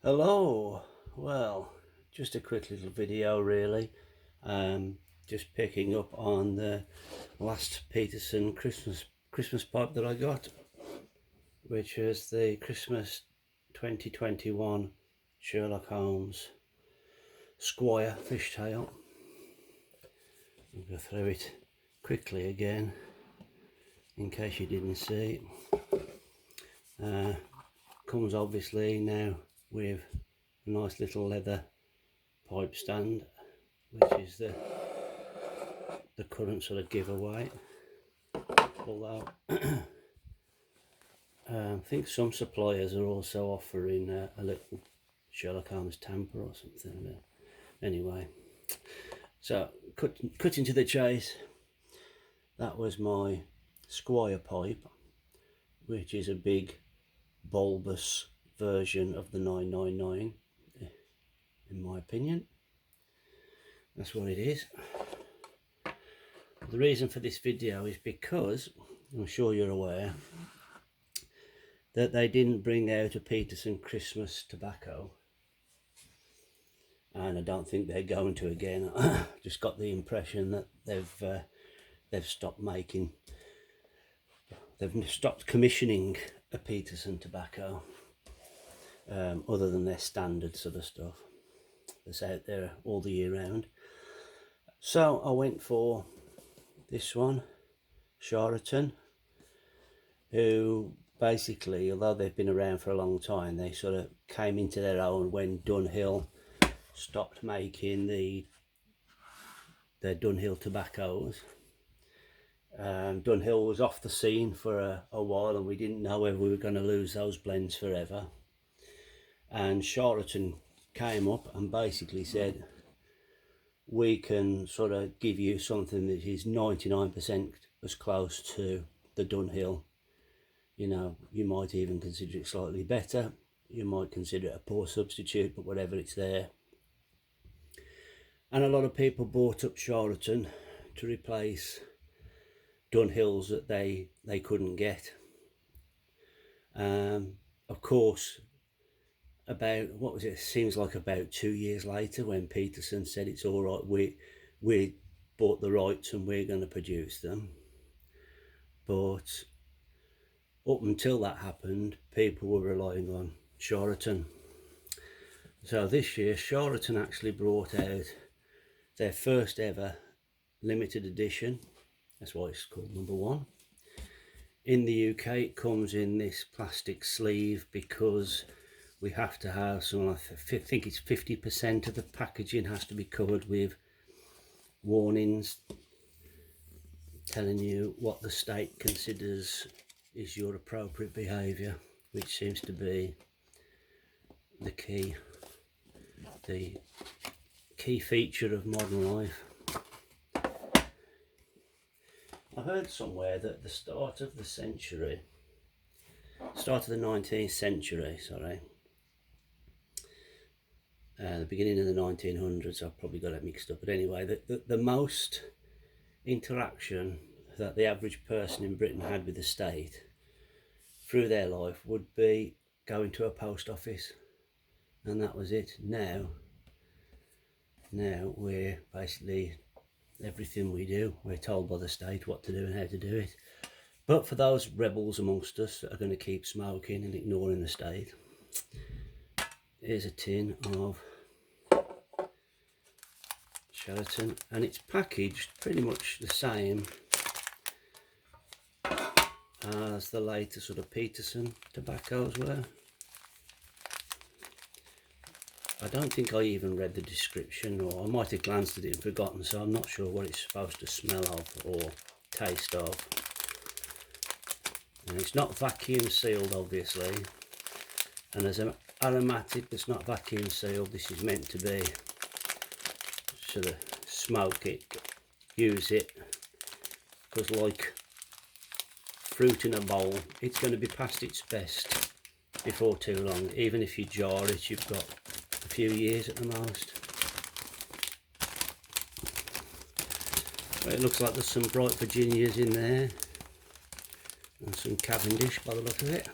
Hello. Well, just a quick little video really. Just picking up on the last Peterson Christmas pipe that I got, which is the Christmas 2021 Sherlock Holmes Squire fishtail. I'll go through it quickly again in case you didn't see. Comes obviously now with a nice little leather pipe stand, which is the current sort of giveaway. Although I think some suppliers are also offering a little Sherlock Holmes tamper or something. Anyway, so cutting to the chase, that was my Squire pipe, which is a big bulbous version of the 999 in my opinion. That's what it is. The reason for this video is because I'm sure you're aware that they didn't bring out a Peterson Christmas tobacco, and I don't think they're going to again. Just got the impression that they've stopped commissioning a Peterson tobacco, other than their standard sort of stuff that's out there all the year round. So I went for this one, Charatan, who basically, although they've been around for a long time, they sort of came into their own when Dunhill stopped making their Dunhill tobaccos. Dunhill was off the scene for a while, and we didn't know whether we were going to lose those blends forever. And Charatan came up and basically said, we can sort of give you something that is 99% as close to the Dunhill. You know, you might even consider it slightly better. You might consider it a poor substitute, but whatever, it's there. And a lot of people bought up Charatan to replace Dunhills that they couldn't get. Of course, about, what was it, seems like about 2 years later, when Peterson said it's all right, we bought the rights and we're going to produce them. But up until that happened, people were relying on Charatan. So this year, Charatan actually brought out their first ever limited edition. That's why it's called number 1. In the UK, it comes in this plastic sleeve because we have to have some, I think it's 50% of the packaging has to be covered with warnings telling you what the state considers is your appropriate behaviour, which seems to be the key feature of modern life. I heard somewhere that the start of the 19th century, sorry, the beginning of the 1900s, I've probably got it mixed up, but anyway, the most interaction that the average person in Britain had with the state through their life would be going to a post office, and that was it. Now we're basically, everything we do, we're told by the state what to do and how to do it. But for those rebels amongst us that are going to keep smoking and ignoring the state, here's a tin of Charatan, and it's packaged pretty much the same as the later sort of Peterson tobaccos were. I don't think I even read the description, or I might have glanced at it and forgotten, so I'm not sure what it's supposed to smell of or taste of. And it's not vacuum sealed, obviously, and as an aromatic that's not vacuum sealed, this is meant to be sort of smoke it, use it, because like fruit in a bowl, it's going to be past its best before too long. Even if you jar it, you've got a few years at the most. But it looks like there's some bright Virginias in there and some Cavendish by the look of it.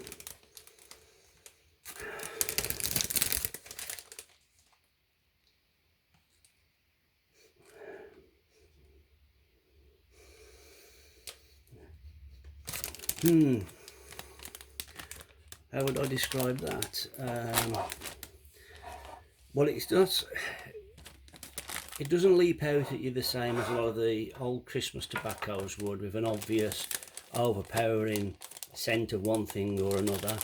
How would I describe that? Well, it doesn't leap out at you the same as a lot of the old Christmas tobaccos would, with an obvious overpowering scent of one thing or another.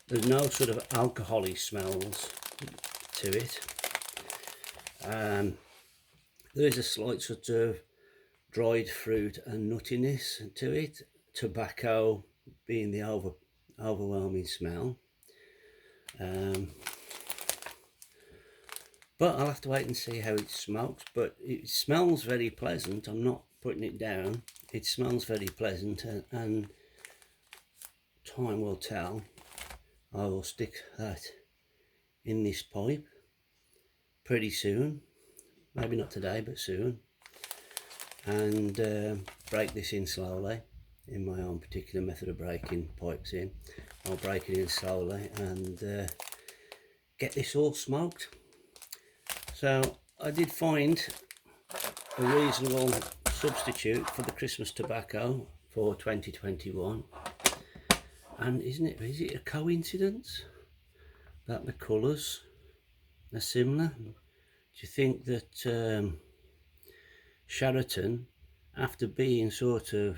There's no sort of alcohol-y smells to it. There is a slight sort of dried fruit and nuttiness to it, tobacco being the overwhelming smell. But I'll have to wait and see how it smokes. But it smells very pleasant. I'm not putting it down. It smells very pleasant, and time will tell. I will stick that in this pipe pretty soon. Maybe not today, but soon. And break this in slowly in my own particular method of breaking pipes in. I'll break it in slowly and get this all smoked. So I did find a reasonable substitute for the Christmas tobacco for 2021. And is it a coincidence that the colours are similar? Do you think that Charatan, after being sort of,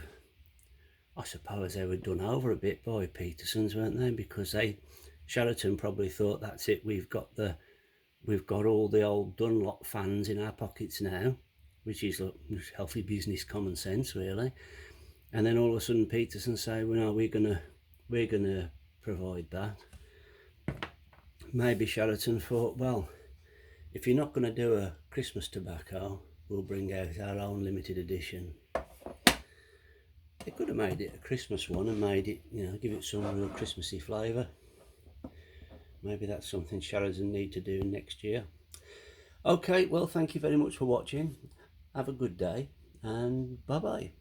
I suppose they were done over a bit by Peterson's, weren't they? Because Charatan probably thought, that's it, we've got all the old Dunlop fans in our pockets now, which is healthy business common sense, really. And then all of a sudden Peterson say, well, no, we're gonna provide that. Maybe Charatan thought, well, if you're not going to do a Christmas tobacco, we'll bring out our own limited edition. They could have made it a Christmas one and made it, give it some real Christmassy flavour. Maybe that's something Charatan need to do next year. Okay, well, thank you very much for watching. Have a good day, and bye-bye.